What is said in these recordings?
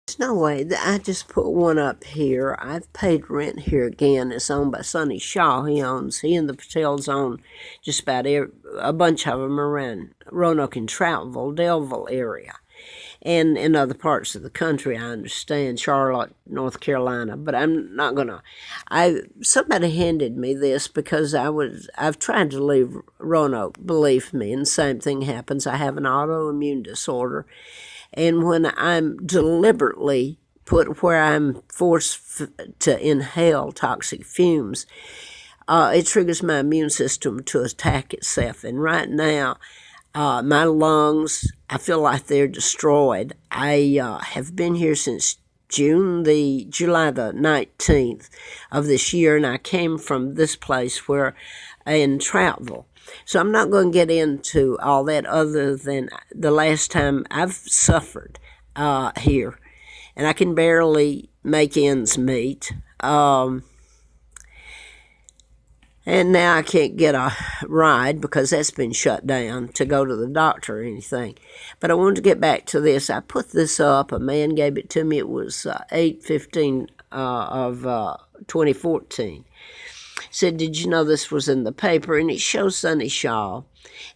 There's no way. I just put one up here. I've paid rent here again. It's owned by Sonny Shaw. He and the Patels own just about a bunch of them around Roanoke and Troutville, Delville area. And in other parts of the country, I understand, Charlotte, North Carolina, but I'm not gonna. Somebody handed me this because I've tried to leave Roanoke, believe me, and the same thing happens. I have an autoimmune disorder, and when I'm deliberately put where I'm forced to inhale toxic fumes, it triggers my immune system to attack itself. And right now, my lungs, I feel like they're destroyed. I have been here since July the 19th of this year, and I came from this place where in Troutville. So I'm not going to get into all that other than the last time I've suffered here, and I can barely make ends meet. And now I can't get a ride because that's been shut down to go to the doctor or anything. But I wanted to get back to this. I put this up. A man gave it to me. It was 8/15 of 2014. Said, did you know this was in the paper? And it shows Sonny Shaw.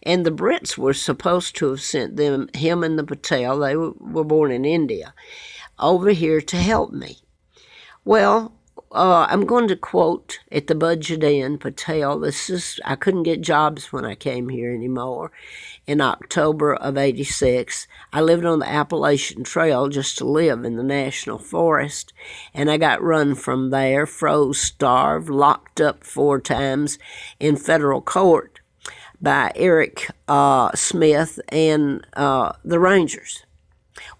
And the Brits were supposed to have sent him and the Patel, they were born in India, over here to help me. Well, I'm going to quote at the Budget Inn Patel. I couldn't get jobs when I came here anymore. In October of '86, I lived on the Appalachian Trail just to live in the National Forest, and I got run from there, froze, starved, locked up 4 times in federal court by Eric Smith and the Rangers.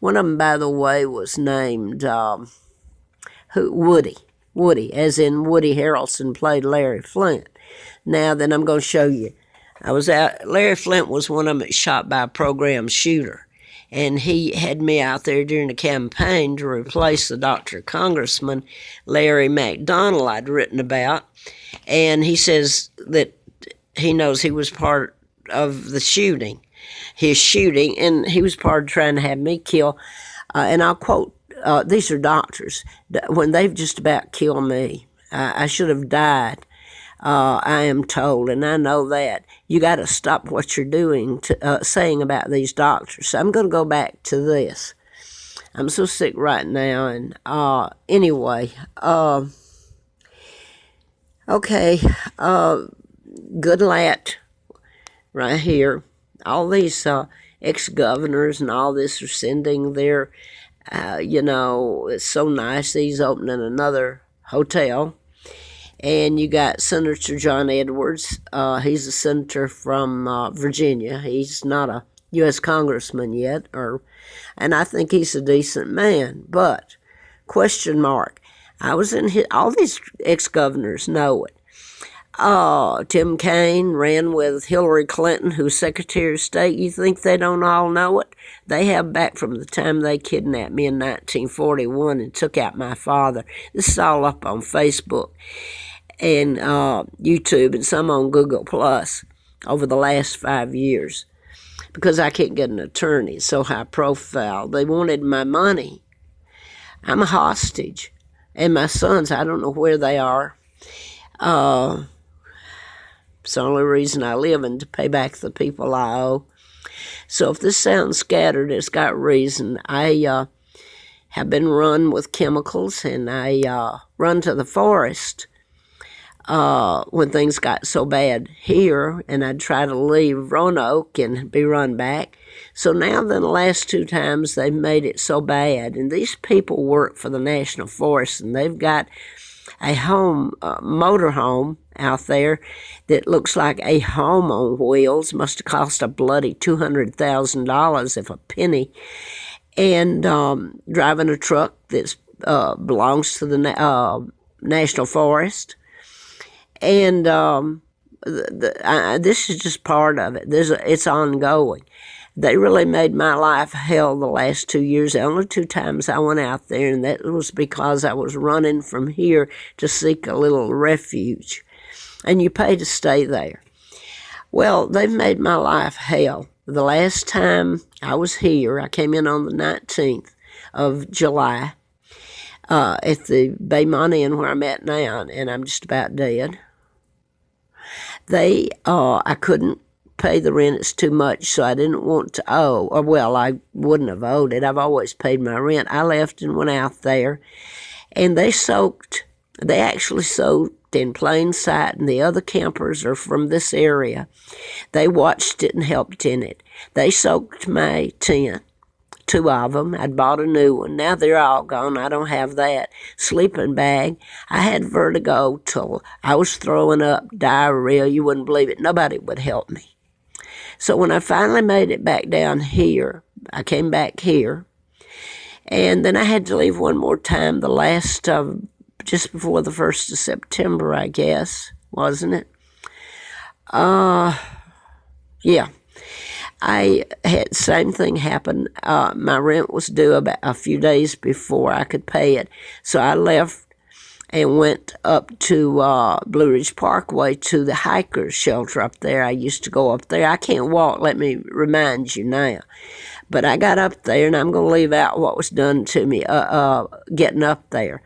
One of them, by the way, was named Woody. Woody, as in Woody Harrelson played Larry Flint. Now then, I'm going to show you. Larry Flint was one of them shot by a program shooter. And he had me out there during the campaign to replace the Dr. Congressman Larry McDonald I'd written about. And he says that he knows he was part of the shooting, and he was part of trying to have me kill. And I'll quote, these are doctors, when they've just about killed me. I should have died, I am told, and I know that. You got to stop what you're doing, saying about these doctors. So I'm going to go back to this. I'm so sick right now, and anyway, okay, Goodlatte right here. All these ex-governors and all this are sending their it's so nice. He's opening another hotel. And you got Senator John Edwards. He's a senator from Virginia. He's not a U.S. congressman yet, and I think he's a decent man. But, question mark, I was in all these ex-governors know it. Tim Kaine ran with Hillary Clinton, who's Secretary of State. You think they don't all know it? They have back from the time they kidnapped me in 1941 and took out my father. This is all up on Facebook and YouTube and some on Google Plus over the last 5 years because I can't get an attorney. It's so high profile. They wanted my money. I'm a hostage. And my sons, I don't know where they are. It's the only reason I live, and to pay back the people I owe. So if this sounds scattered, it's got reason. I have been run with chemicals, and I run to the forest when things got so bad here, and I'd try to leave Roanoke and be run back. So now then the last 2 times they've made it so bad, and these people work for the National Forest, and they've got a motorhome out there that looks like a home on wheels. Must have cost a bloody $200,000, if a penny. And driving a truck that belongs to the National Forest. And this is just part of it. It's ongoing. They really made my life hell the last 2 years. The only 2 times I went out there, and that was because I was running from here to seek a little refuge. And you pay to stay there. Well, they've made my life hell. The last time I was here, I came in on the 19th of July at the Baymont Inn where I'm at now, and I'm just about dead. I couldn't pay the rent. It's too much, so I didn't want to owe. Or, well, I wouldn't have owed it. I've always paid my rent. I left and went out there, and they actually soaked in plain sight, and the other campers are from this area. They watched it and helped in it. They soaked my tent, 2 of them. I'd bought a new one. Now they're all gone. I don't have that. Sleeping bag. I had vertigo till I was throwing up, diarrhea. You wouldn't believe it. Nobody would help me. So when I finally made it back down here, I came back here, and then I had to leave one more time, the last of, just before the 1st of September, I guess, wasn't it? Yeah. I had the same thing happen. My rent was due about a few days before I could pay it, so I left and went up to Blue Ridge Parkway to the hikers shelter up there. I used to go up there. I can't walk, let me remind you now. But I got up there, and I'm going to leave out what was done to me getting up there.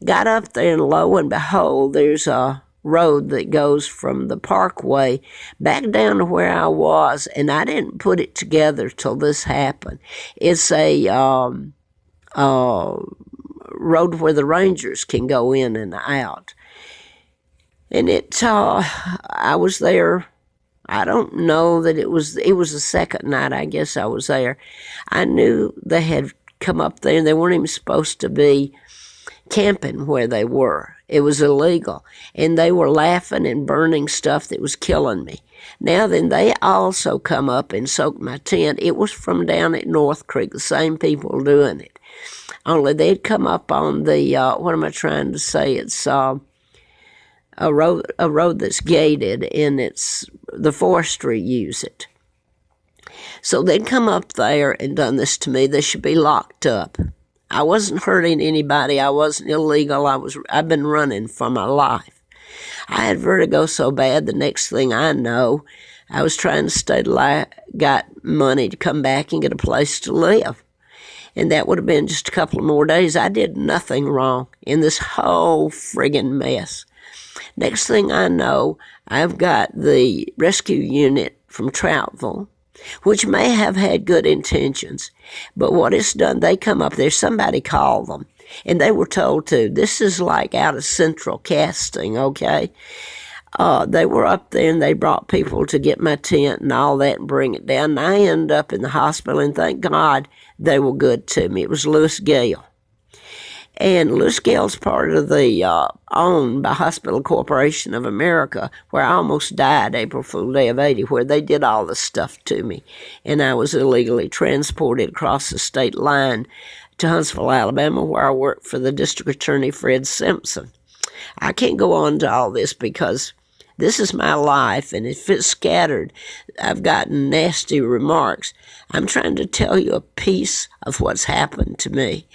Got up there, and lo and behold, there's a road that goes from the parkway back down to where I was, and I didn't put it together till this happened. It's a road where the rangers can go in and out. And I was there, I don't know that it was the second night, I guess I was there. I knew they had come up there, and they weren't even supposed to be camping where they were. It was illegal. And they were laughing and burning stuff that was killing me. Now then, they also come up and soaked my tent. It was from down at North Creek, the same people doing it. Only they'd come up on the, what am I trying to say? It's a road that's gated, and it's the forestry use it. So they'd come up there and done this to me. They should be locked up. I wasn't hurting anybody. I wasn't illegal. I've been running for my life. I had vertigo so bad, the next thing I know, I was trying to stay till I got money to come back and get a place to live. And that would have been just a couple of more days. I did nothing wrong in this whole friggin' mess. Next thing I know, I've got the rescue unit from Troutville, which may have had good intentions. But what it's done, they come up there, somebody called them, and they were told to. This is like out of Central Casting, okay? They were up there, and they brought people to get my tent and all that and bring it down. And I ended up in the hospital, and thank God they were good to me. It was Lewis Gale. And Lewis Gale's part of the owned by Hospital Corporation of America, where I almost died April Fool Day of 80, where they did all this stuff to me. And I was illegally transported across the state line to Huntsville, Alabama, where I worked for the district attorney, Fred Simpson. I can't go on to all this because this is my life, and if it's scattered, I've gotten nasty remarks. I'm trying to tell you a piece of what's happened to me.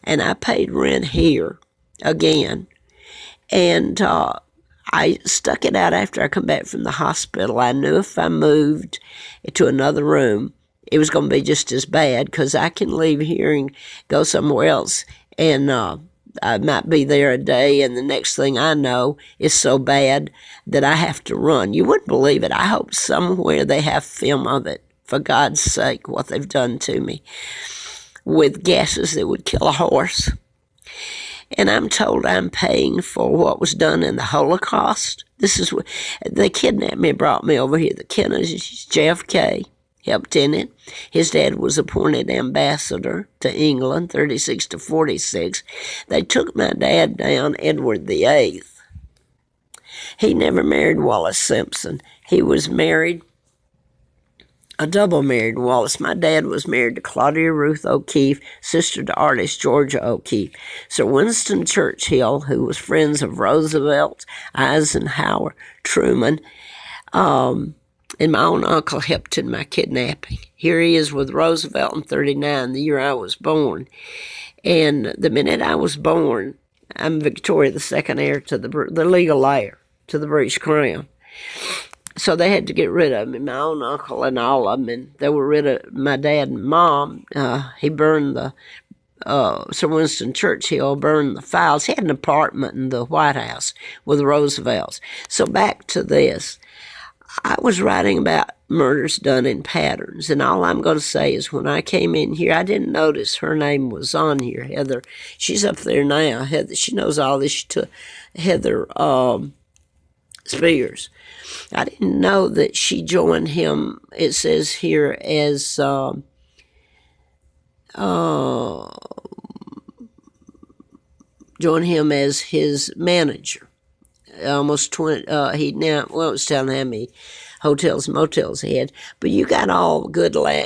And I paid rent here again, and I stuck it out after I come back from the hospital. I knew if I moved to another room, it was going to be just as bad, because I can leave here and go somewhere else, and I might be there a day, and the next thing I know, it's so bad that I have to run. You wouldn't believe it. I hope somewhere they have film of it, for God's sake, what they've done to me with gases that would kill a horse. And I'm told I'm paying for what was done in the Holocaust. This is what they kidnapped me and brought me over here. The Kennedys, JFK helped in it. His dad was appointed ambassador to England, 36 to 46. They took my dad down, Edward VIII. He never married Wallace Simpson. He was married, a double married Wallace. My dad was married to Claudia Ruth O'Keefe, sister to artist Georgia O'Keefe. Sir Winston Churchill, who was friends of Roosevelt, Eisenhower, Truman, and my own uncle helped in my kidnapping. Here he is with Roosevelt in 1939, the year I was born. And the minute I was born, I'm Victoria, the second heir to the legal heir to the British Crown. So they had to get rid of me, my own uncle and all of them, and they were rid of my dad and mom. He burned the Sir Winston Churchill burned the files. He had an apartment in the White House with Roosevelt's. So back to this. I was writing about murders done in patterns, and all I'm going to say is when I came in here, I didn't notice her name was on here, Heather. She's up there now. Heather, she knows all this. She took Heather Spears. I didn't know that she joined him, it says here, as joined him as his manager. Almost 20, he now, well, it was telling how many hotels and motels he had. But you got all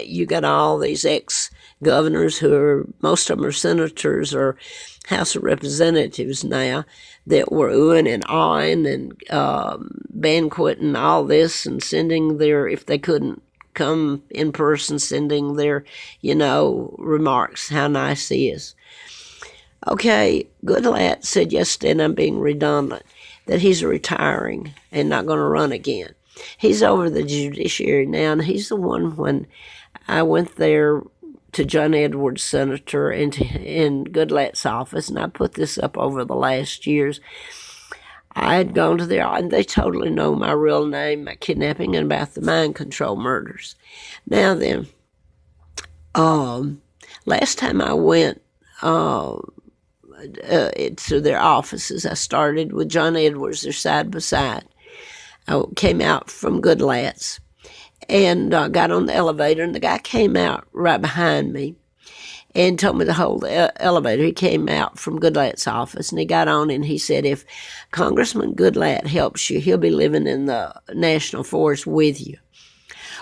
you got all these ex-governors who are, most of them are senators or House of Representatives now, that were oohing and awing and banqueting all this and sending their, if they couldn't come in person, sending their, remarks, how nice he is. Okay, Goodlatte said yesterday, and I'm being redundant, that he's retiring and not going to run again. He's over the judiciary now, and he's the one when I went there to John Edwards, senator, and in Goodlatte's office, and I put this up over the last years. I had gone to there, and they totally know my real name, my kidnapping, and about the mind control murders. Now then, last time I went to their offices, I started with John Edwards. They're side by side. I came out from Goodlatte's and got on the elevator, and the guy came out right behind me and told me to hold the elevator. He came out from Goodlatte's office, and he got on, and he said, if Congressman Goodlatte helps you, he'll be living in the National Forest with you.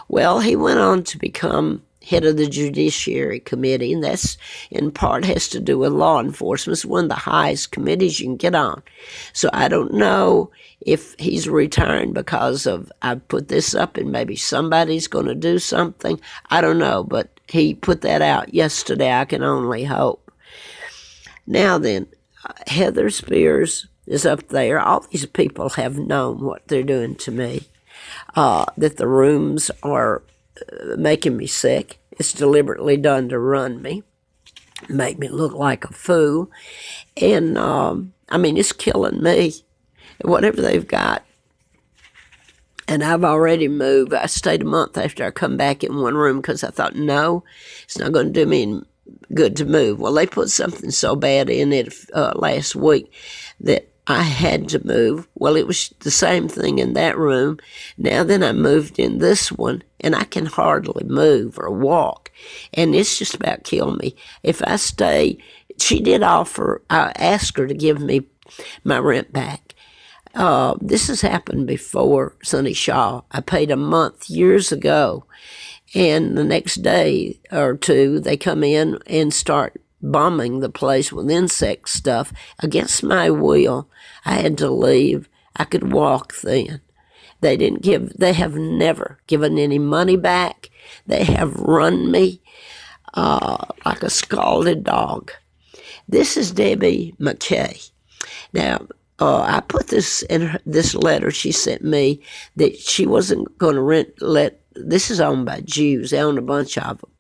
Well, he went on to become head of the Judiciary Committee, and that's in part has to do with law enforcement. It's one of the highest committees you can get on. So I don't know if he's retiring because of, I put this up and maybe somebody's going to do something. I don't know, but he put that out yesterday. I can only hope. Now then, Heather Spears is up there. All these people have known what they're doing to me, that the rooms are making me sick. It's deliberately done to run me, make me look like a fool. And, it's killing me, whatever they've got. And I've already moved. I stayed a month after I come back in one room because I thought, no, it's not going to do me good to move. Well, they put something so bad in it last week that I had to move. Well, it was the same thing in that room. Now then I moved in this one, and I can hardly move or walk. And it's just about killed me. If I stay, she did offer, I asked her to give me my rent back. This has happened before, Sonny Shaw. I paid a month years ago, and the next day or two, they come in and start bombing the place with insect stuff against my will. I had to leave. I could walk then. They have never given any money back. They have run me like a scalded dog. This is Debbie McKay. Now, I put this in this letter she sent me that she wasn't going to this is owned by Jews. They own a bunch of them.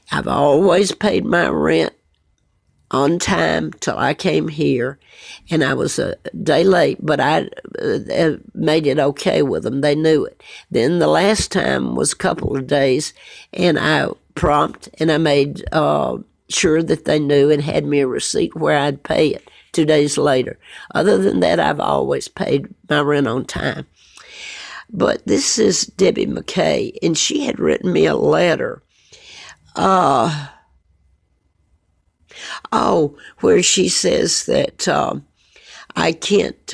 I've always paid my rent on time till I came here, and I was a day late, but I made it okay with them. They knew it. Then the last time was a couple of days, and I prompt, and I made sure that they knew and had me a receipt where I'd pay it 2 days later. Other than that, I've always paid my rent on time. But this is Debbie McKay, and she had written me a letter where she says that I can't,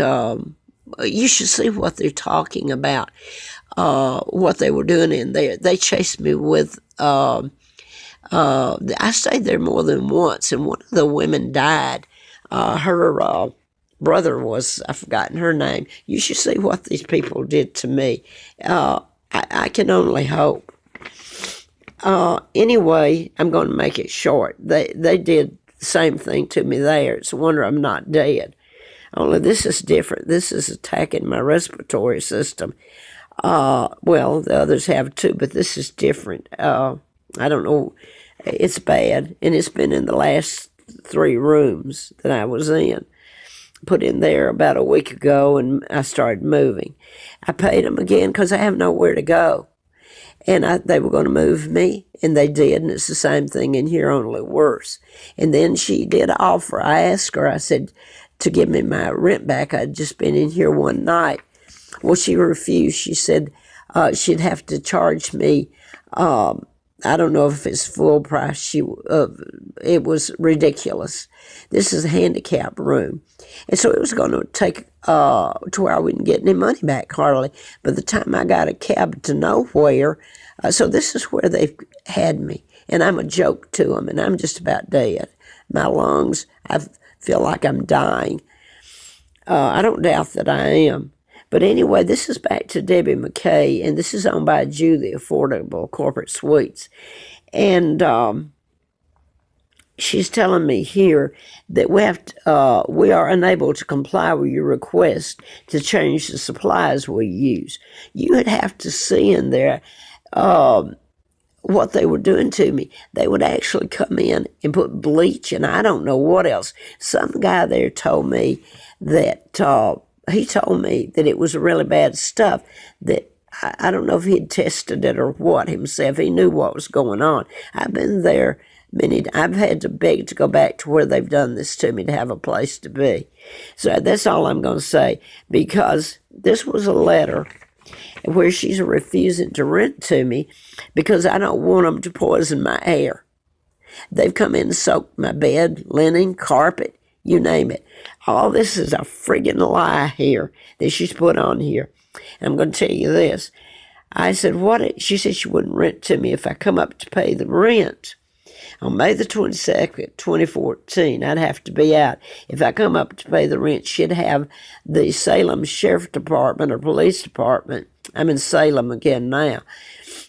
you should see what they're talking about, what they were doing in there. They chased me with, I stayed there more than once, and one of the women died. Her brother was, I've forgotten her name. You should see what these people did to me. I can only hope. Anyway, I'm going to make it short. They did the same thing to me there. It's a wonder I'm not dead. Only this is different. This is attacking my respiratory system. Well, the others have too, but this is different. I don't know. It's bad, and it's been in the last 3 rooms that I was in. Put in there about a week ago, and I started moving. I paid them again because I have nowhere to go. And they were going to move me, and they did, and it's the same thing in here, only worse. And then she did offer. I asked her, I said, to give me my rent back. I'd just been in here one night. Well, she refused. She said she'd have to charge me, I don't know if it's full price. It was ridiculous. This is a handicap room. And so it was going to take to where I wouldn't get any money back hardly. By the time I got a cab to nowhere, so this is where they've had me. And I'm a joke to them, and I'm just about dead. My lungs, I feel like I'm dying. I don't doubt that I am. But anyway, this is back to Debbie McKay, and this is owned by Julie Affordable Corporate Suites. And she's telling me here that we are unable to comply with your request to change the supplies we use. You would have to see in there what they were doing to me. They would actually come in and put bleach, and I don't know what else. Some guy there told me that he told me that it was really bad stuff, that I don't know if he'd tested it or what himself. He knew what was going on. I've been there I've had to beg to go back to where they've done this to me to have a place to be. So that's all I'm going to say, because this was a letter where she's refusing to rent to me because I don't want them to poison my air. They've come in and soaked my bed, linen, carpet, you name it. All this is a friggin' lie here that she's put on here. And I'm going to tell you this. I said, what? She said she wouldn't rent to me if I come up to pay the rent. On May the 22nd, 2014, I'd have to be out. If I come up to pay the rent, she'd have the Salem Sheriff Department or Police Department, I'm in Salem again now,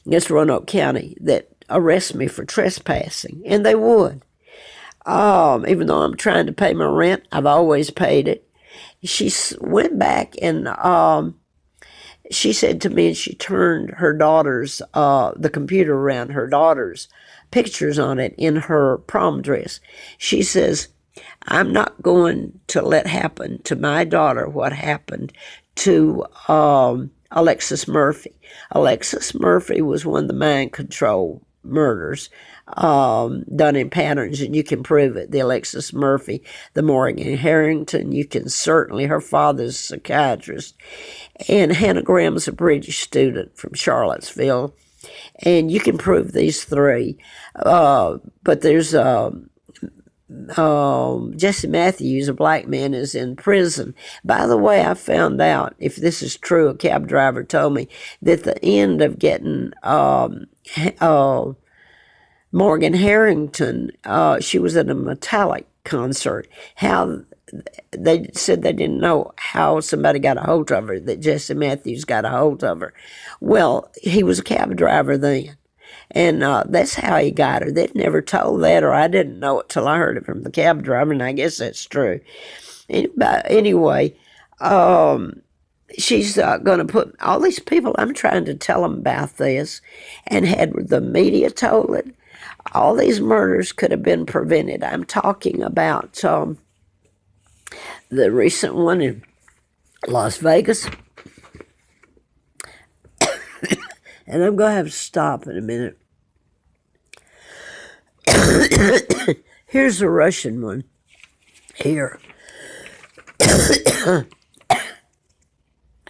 it's Roanoke County, that arrest me for trespassing. And they would. Even though I'm trying to pay my rent, I've always paid it. She went back and she said to me, and she turned her daughter's, the computer around her daughter's pictures on it in her prom dress. She says, I'm not going to let happen to my daughter what happened to Alexis Murphy. Alexis Murphy was one of the mind control murders done in patterns, and you can prove it. The Alexis Murphy, the Morgan Harrington, you can certainly, her father's a psychiatrist, and Hannah Graham's a British student from Charlottesville, and you can prove these 3. But there's Jesse Matthews, a black man, is in prison. By the way, I found out, if this is true, a cab driver told me that the end of getting Morgan Harrington, she was at a Metallic concert. How they said they didn't know how somebody got a hold of her, that Jesse Matthews got a hold of her. Well, he was a cab driver then. And that's how he got her. They'd never told that, or I didn't know it till I heard it from the cab driver, and I guess that's true. Anyway, she's going to put all these people, I'm trying to tell them about this, and had the media told it, all these murders could have been prevented. I'm talking about the recent one in Las Vegas. And I'm going to have to stop in a minute. Here's the Russian one. Here.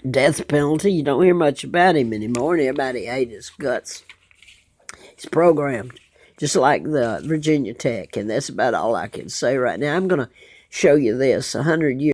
Death penalty. You don't hear much about him anymore, and everybody ate his guts. He's programmed, just like the Virginia Tech, and that's about all I can say right now. I'm going to show you this, 100 years.